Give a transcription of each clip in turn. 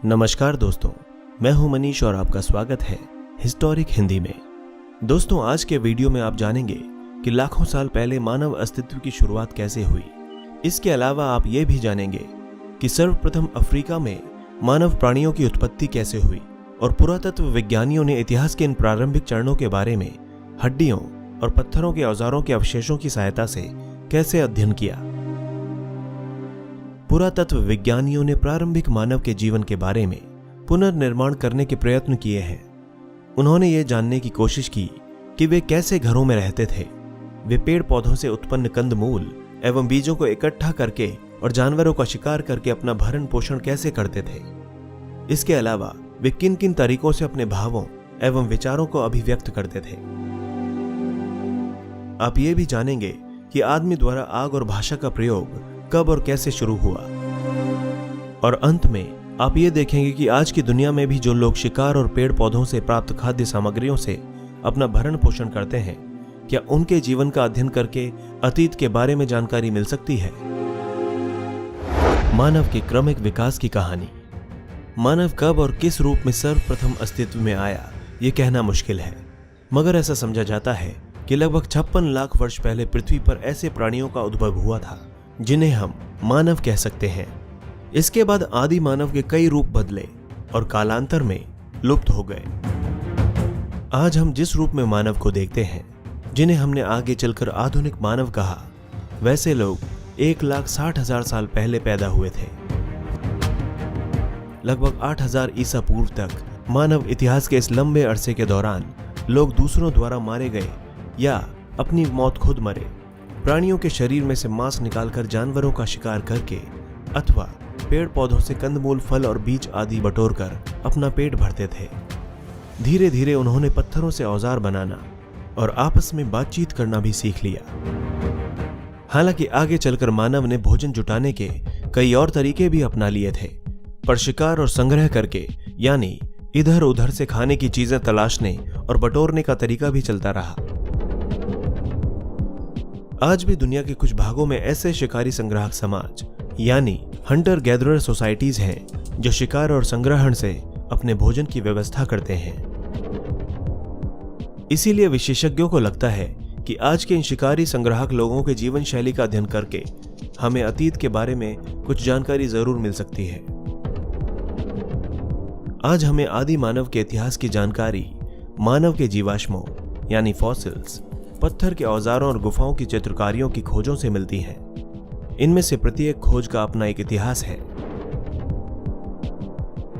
नमस्कार दोस्तों, मैं हूं मनीष और आपका स्वागत है हिस्टोरिक हिंदी में। दोस्तों, आज के वीडियो में आप जानेंगे कि लाखों साल पहले मानव अस्तित्व की शुरुआत कैसे हुई। इसके अलावा आप ये भी जानेंगे कि सर्वप्रथम अफ्रीका में मानव प्राणियों की उत्पत्ति कैसे हुई और पुरातत्व विज्ञानियों ने इतिहास के इन प्रारंभिक चरणों के बारे में हड्डियों और पत्थरों के औजारों के अवशेषों की सहायता से कैसे अध्ययन किया। पुरातत्व विज्ञानियों ने प्रारंभिक मानव के जीवन के बारे में पुनर्निर्माण करने के प्रयत्न किए हैं। उन्होंने ये जानने की कोशिश की कि वे कैसे घरों में रहते थे, वे पेड़ पौधों से उत्पन्न कंदमूल एवं बीजों को इकट्ठा करके और जानवरों का शिकार करके अपना भरण पोषण कैसे करते थे। इसके अलावा वे किन किन तरीकों से अपने भावों एवं विचारों को अभिव्यक्त करते थे। आप ये भी जानेंगे कि आदमी द्वारा आग और भाषा का प्रयोग कब और कैसे शुरू हुआ। और अंत में आप ये देखेंगे कि आज की दुनिया में भी जो लोग शिकार और पेड़ पौधों से प्राप्त खाद्य सामग्रियों से अपना भरण पोषण करते हैं, क्या उनके जीवन का अध्ययन करके अतीत के बारे में जानकारी मिल सकती है। मानव के क्रमिक विकास की कहानी। मानव कब और किस रूप में सर्वप्रथम अस्तित्व में आया, ये कहना मुश्किल है, मगर ऐसा समझा जाता है कि लगभग 56 लाख वर्ष पहले पृथ्वी पर ऐसे प्राणियों का उद्भव हुआ था जिन्हें हम मानव कह सकते हैं। इसके बाद आदि मानव के कई रूप बदले और कालांतर में लुप्त हो गए। आज हम जिस रूप में मानव को देखते हैं, जिन्हें हमने आगे चलकर आधुनिक मानव कहा, वैसे लोग 1,60,000 साल पहले पैदा हुए थे। लगभग 8,000 ईसा पूर्व तक मानव इतिहास के इस लंबे अरसे के दौरान लोग दूसरों द्वारा मारे गए या अपनी मौत खुद मरे, प्राणियों के शरीर में से मांस निकालकर जानवरों का शिकार करके अथवा पेड़ पौधों से कंदमूल, फल और बीज आदि बटोरकर अपना पेट भरते थे। धीरे धीरे उन्होंने पत्थरों से औजार बनाना और आपस में बातचीत करना भी सीख लिया। हालांकि आगे चलकर मानव ने भोजन जुटाने के कई और तरीके भी अपना लिए थे, पर शिकार और संग्रह करके यानी इधर उधर से खाने की चीजें तलाशने और बटोरने का तरीका भी चलता रहा। आज भी दुनिया के कुछ भागों में ऐसे शिकारी संग्राहक समाज यानी हंटर गैदरर सोसाइटीज हैं जो शिकार और संग्रहण से अपने भोजन की व्यवस्था करते हैं। इसीलिए विशेषज्ञों को लगता है कि आज के इन शिकारी संग्राहक लोगों के जीवन शैली का अध्ययन करके हमें अतीत के बारे में कुछ जानकारी जरूर मिल सकती है। आज हमें आदि मानव के इतिहास की जानकारी मानव के जीवाश्मों यानी फॉसिल्स, पत्थर के औजारों और गुफाओं की चित्रकारियों की खोजों से मिलती है। इनमें से प्रत्येक खोज का अपना एक इतिहास है।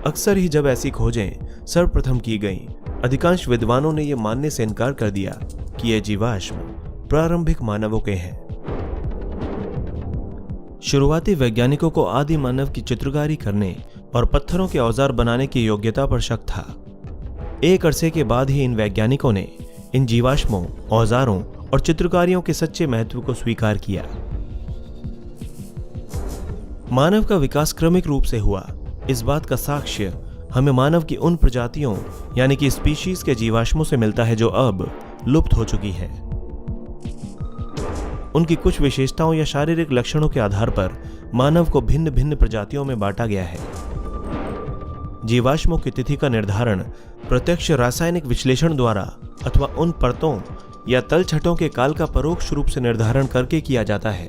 अक्सर ही जब ऐसी खोजें सर्वप्रथम की गईं, अधिकांश विद्वानों ने यह मानने से इनकार कर दिया कि ये जीवाश्म प्रारंभिक मानवों के हैं। शुरुआती वैज्ञानिकों को आदि मानव की चित्रकारी करने और पत्थरों के औजार बनाने की योग्यता पर शक था। एक अरसे के बाद ही इन वैज्ञानिकों ने इन जीवाश्मों, औजारों और चित्रकारियों के सच्चे महत्व को स्वीकार किया। मानव का विकास क्रमिक रूप से हुआ, इस बात का साक्ष्य हमें मानव की उन प्रजातियों यानी कि स्पीशीज के जीवाश्मों से मिलता है जो अब लुप्त हो चुकी हैं। उनकी कुछ विशेषताओं या शारीरिक लक्षणों के आधार पर मानव को भिन्न भिन्न प्रजातियों में बांटा गया है। जीवाश्मों की तिथि का निर्धारण प्रत्यक्ष रासायनिक विश्लेषण द्वारा अथवा उन परतों या तलछटों के काल का परोक्ष रूप से निर्धारण करके किया जाता है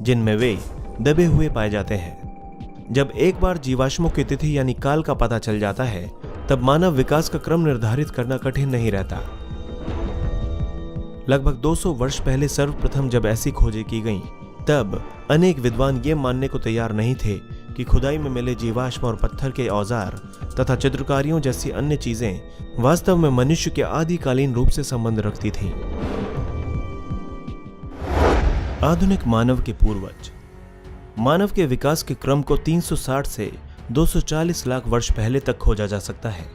जिनमें वे दबे हुए पाए जाते हैं। जब एक बार जीवाश्मों की तिथि यानी काल का पता चल जाता है, तब मानव विकास का क्रम निर्धारित करना कठिन नहीं रहता। लगभग 200 वर्ष पहले सर्वप्रथम जब ऐसी खोजें की गईं, तब अनेक विद्वान ये मानने को तैयार नहीं थे कि खुदाई में मिले जीवाश्म और पत्थर के औजार तथा चित्रकारियों जैसी अन्य चीजें वास्तव में मनुष्य के आदिकालीन रूप से संबंध रखती थीं। आधुनिक मानव के पूर्वज। मानव के विकास के क्रम को 360 से 240 लाख वर्ष पहले तक खोजा जा सकता है।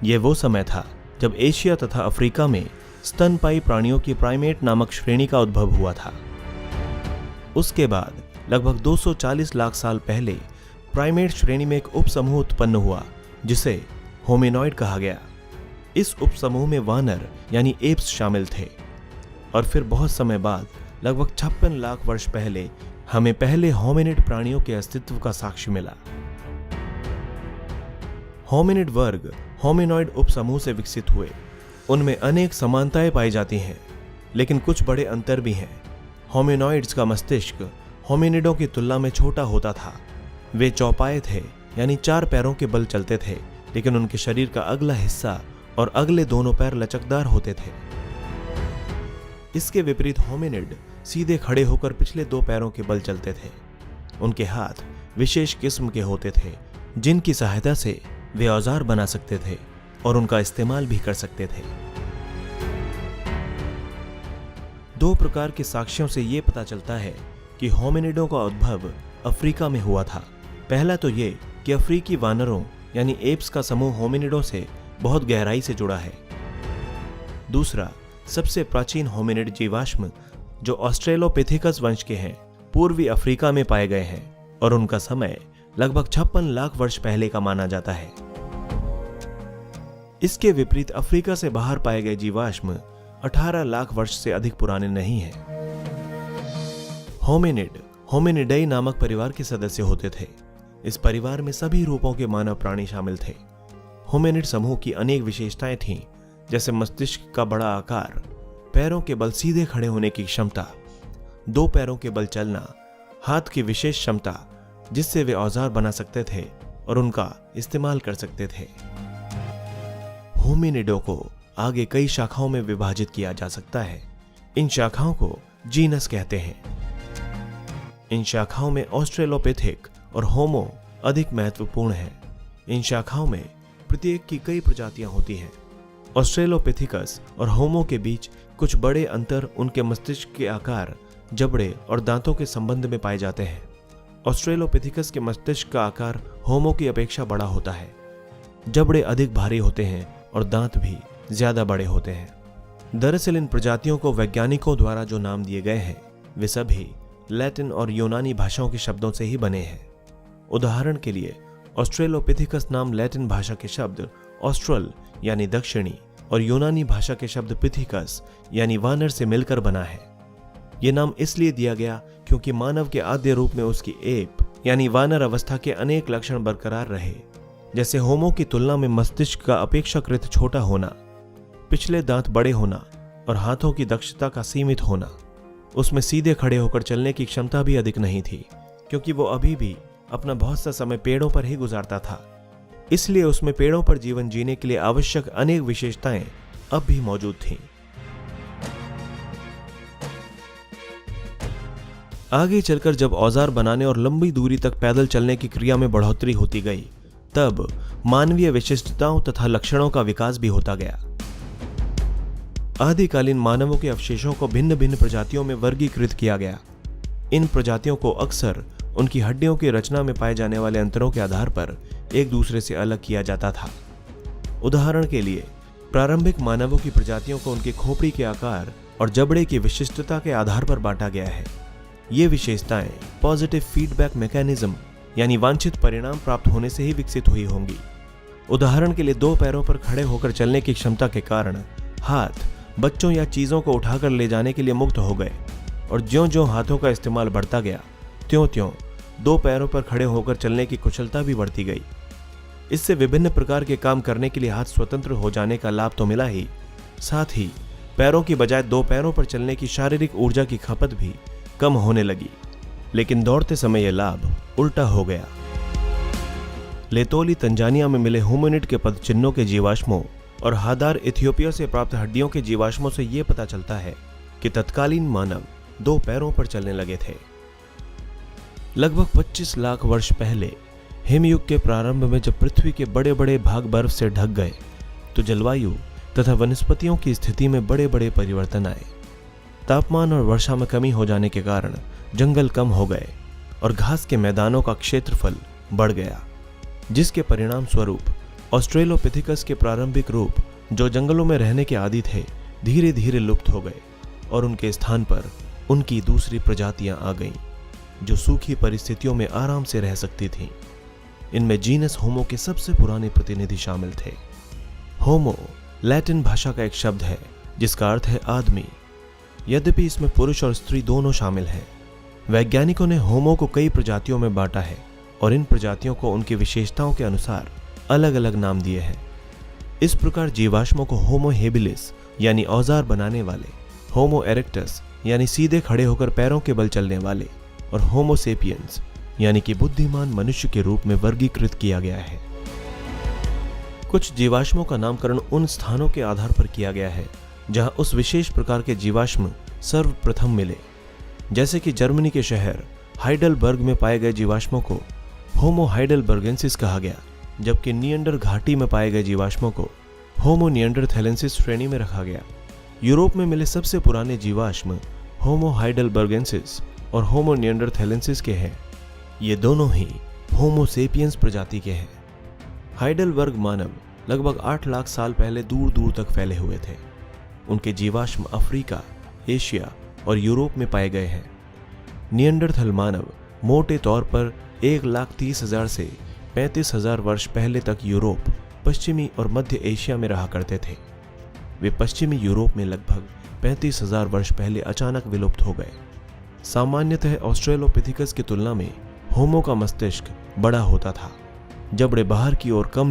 यह वो समय था जब एशिया तथा अफ्रीका में स्तनपायी प्राणियों की प्राइमेट नामक श्रेणी का उद्भव हुआ था। उसके बाद लगभग 240 लाख साल पहले प्राइमेट श्रेणी में एक उपसमूह उत्पन्न हुआ जिसे होमिनॉइड कहा गया। इस उपसमूह में वानर यानी एप्स शामिल थे और फिर बहुत समय बाद लगभग 56 लाख वर्ष पहले हमें पहले होमिनिड प्राणियों के अस्तित्व का साक्ष्य मिला। होमिनिड वर्ग होमिनॉइड उपसमूह से विकसित हुए। उनमें अनेक समानताएं पाई जाती हैं, लेकिन कुछ बड़े अंतर भी हैं। होमिनॉइड्स का मस्तिष्क होमिनिडों की तुलना में छोटा होता था। वे चौपाए थे, यानी 4 पैरों के बल चलते थे, लेकिन उनके शरीर का अगला हिस्सा और अगले दोनों पैर लचकदार होते थे। इसके विपरीत होमिनिड सीधे खड़े होकर पिछले 2 पैरों के बल चलते थे। उनके हाथ विशेष किस्म के होते थे, जिनकी सहायता से वे औजार बना सकते थे और उनका इस्तेमाल भी कर सकते थे। 2 प्रकार के साक्ष्यों से यह पता चलता है कि होमिनिडों का उद्भव अफ्रीका में हुआ था। पहला तो ये कि अफ्रीकी वानरों यानी एप्स का समूह होमिनिडों से बहुत गहराई से जुड़ा है। दूसरा, सबसे प्राचीन होमिनिड जीवाश्म जो ऑस्ट्रेलोपिथेकस वंश के हैं, पूर्वी अफ्रीका में पाए गए हैं और उनका समय लगभग 56 लाख वर्ष पहले का माना जाता है। इसके विपरीत अफ्रीका से बाहर पाए गए जीवाश्म 18 लाख वर्ष से अधिक पुराने नहीं हैं। होमिनिड होमिनिडाई नामक परिवार के सदस्य होते थे। इस परिवार में सभी रूपों के मानव प्राणी शामिल थे। होमिनिड समूह की अनेक विशेषताएं थीं, जैसे मस्तिष्क का बड़ा आकार, पैरों के बल सीधे खड़े होने की क्षमता, 2 पैरों के बल चलना, हाथ की विशेष क्षमता जिससे वे औजार बना सकते थे और उनका इस्तेमाल कर सकते थे। होमिनिडों को आगे कई शाखाओं में विभाजित किया जा सकता है। इन शाखाओं को जीनस कहते हैं। इन शाखाओं में ऑस्ट्रेलोपिथेक और होमो अधिक महत्वपूर्ण हैं। इन शाखाओं में प्रत्येक की कई प्रजातियां होती हैं। ऑस्ट्रेलोपिथिकस और होमो के बीच कुछ बड़े अंतर उनके मस्तिष्क के आकार, जबड़े और दांतों के संबंध में पाए जाते हैं। ऑस्ट्रेलोपिथिकस के मस्तिष्क का आकार होमो की अपेक्षा बड़ा होता है। जबड़े अधिक भारी होते हैं और दांत भी ज्यादा बड़े होते हैं। दरअसल इन प्रजातियों को वैज्ञानिकों द्वारा जो नाम दिए गए हैं वे सभी लैटिन और यूनानी भाषाओं के शब्दों से ही बने हैं। उदाहरण के लिए ऑस्ट्रेलोपिथिकस नाम लैटिन भाषा के शब्द ऑस्ट्रल यानी दक्षिणी और यूनानी भाषा के शब्द पिथिकस यानी वानर से मिलकर बना है। यह नाम इसलिए दिया गया क्योंकि मानव के आद्य रूप में उसकी एप यानी वानर अवस्था के अनेक लक्षण बरकरार रहे, जैसे होमो की तुलना में मस्तिष्क का अपेक्षाकृत छोटा होना, पिछले दांत बड़े होना और हाथों की दक्षता का सीमित होना। उसमें सीधे खड़े होकर चलने की क्षमता भी अधिक नहीं थी, क्योंकि वो अभी भी अपना बहुत सा समय पेड़ों पर ही गुजारता था। इसलिए उसमें पेड़ों पर जीवन जीने के लिए आवश्यक अनेक विशेषताएं अब भी मौजूद थीं। आगे चलकर जब औजार बनाने और लंबी दूरी तक पैदल चलने की क्रिया में बढ़ोतरी होती गई, तब मानवीय विशिष्टताओं तथा लक्षणों का विकास भी होता गया। आदिकालीन मानवों के अवशेषों को भिन्न भिन्न प्रजातियों में वर्गीकृत किया गया। इन प्रजातियों को अक्सर उनकी हड्डियों की रचना में पाए जाने वाले अंतरों के आधार पर एक दूसरे से अलग किया जाता था। उदाहरण के लिए प्रारंभिक मानवों की प्रजातियों को उनके खोपड़ी के आकार और जबड़े की विशिष्टता के आधार पर बांटा गया है। ये विशेषताएं पॉजिटिव फीडबैक मैकेनिज्म यानी वांछित परिणाम प्राप्त होने से ही विकसित हुई होंगी। उदाहरण के लिए 2 पैरों पर खड़े होकर चलने की क्षमता के कारण हाथ बच्चों या चीजों को उठाकर ले जाने के लिए मुक्त हो गए, और ज्यों-ज्यों हाथों का इस्तेमाल बढ़ता गया, त्यों-त्यों 2 पैरों पर खड़े होकर चलने की कुशलता भी बढ़ती गई। इससे विभिन्न प्रकार के काम करने के लिए हाथ स्वतंत्र हो जाने का लाभ तो मिला ही, साथ ही पैरों की बजाय 2 पैरों पर चलने की शारीरिक ऊर्जा की खपत भी कम होने लगी। लेकिन दौड़ते समय यह लाभ उल्टा हो गया। लेतोली तंजानिया में मिले होमिनिड के पदचिन्हों के जीवाश्मों और हादार इथियोपिया से प्राप्त हड्डियों के जीवाश्मों से यह पता चलता है कि तत्कालीन मानव 2 पैरों पर चलने लगे थे। लगभग 25 लाख वर्ष पहले हिमयुग के प्रारंभ में जब पृथ्वी के बड़े बड़े भाग बर्फ से ढक गए, तो जलवायु तथा वनस्पतियों की स्थिति में बड़े बड़े परिवर्तन आए। तापमान और वर्षा में कमी हो जाने के कारण जंगल कम हो गए और घास के मैदानों का क्षेत्रफल बढ़ गया, जिसके परिणाम स्वरूप ऑस्ट्रेलोपिथिकस के प्रारंभिक रूप जो जंगलों में रहने के आदी थे, धीरे धीरे लुप्त हो गए और उनके स्थान पर उनकी दूसरी प्रजातियां आ गईं, जो सूखी परिस्थितियों में आराम से रह सकती थीं। इनमें जीनस होमो के सबसे पुराने प्रतिनिधि शामिल थे। होमो लैटिन भाषा का एक शब्द है जिसका अर्थ है आदमी। यद्यपि इसमें पुरुष और स्त्री दोनों शामिल हैं। वैज्ञानिकों ने होमो को कई प्रजातियों में बांटा है और इन प्रजातियों को उनकी विशेषताओं के अनुसार अलग अलग नाम दिए हैं। इस प्रकार जीवाश्मों को होमो हेबिलिस यानी औजार बनाने वाले, होमो इरेक्टस यानी सीधे खड़े होकर पैरों के बल चलने वाले, और होमो सेपियंस यानी कि बुद्धिमान मनुष्य के रूप में वर्गीकृत किया गया है। कुछ जीवाश्मों का नामकरण उन स्थानों के आधार पर किया गया है जहां उस विशेष प्रकार के जीवाश्म सर्वप्रथम मिले। जैसे कि जर्मनी के शहर हाइडलबर्ग में पाए गए जीवाश्मों को होमो हाइडलबर्गेंसिस कहा गया, जबकि नियंडर घाटी में पाए गए जीवाश्मों को होमो नियंडरथैलेंसिस श्रेणी में रखा गया। यूरोप में मिले सबसे पुराने जीवाश्म होमो हाइडलबर्गेंसिस और होमो नियंडरथैलेंसिस के हैं। ये दोनों ही होमो सेपियंस प्रजाति के हैं। हाइडलबर्ग मानव लगभग 8 लाख साल पहले दूर दूर तक फैले हुए थे। उनके जीवाश्म अफ्रीका, एशिया और यूरोप में पाए गए हैं। नियंडरथल मानव मोटे तौर पर 1,30,000 से 35,000 वर्ष पहले तक यूरोप, पश्चिमी और मध्य एशिया में रहा करते थे। वे पश्चिमी यूरोप में लगभग 35,000 वर्ष पहले अचानक विलुप्त हो गए। सामान्यतः ऑस्ट्रेलोपिथिकस की तुलना में होमो का मस्तिष्क बड़ा होता था, जबड़े बाहर की ओर कम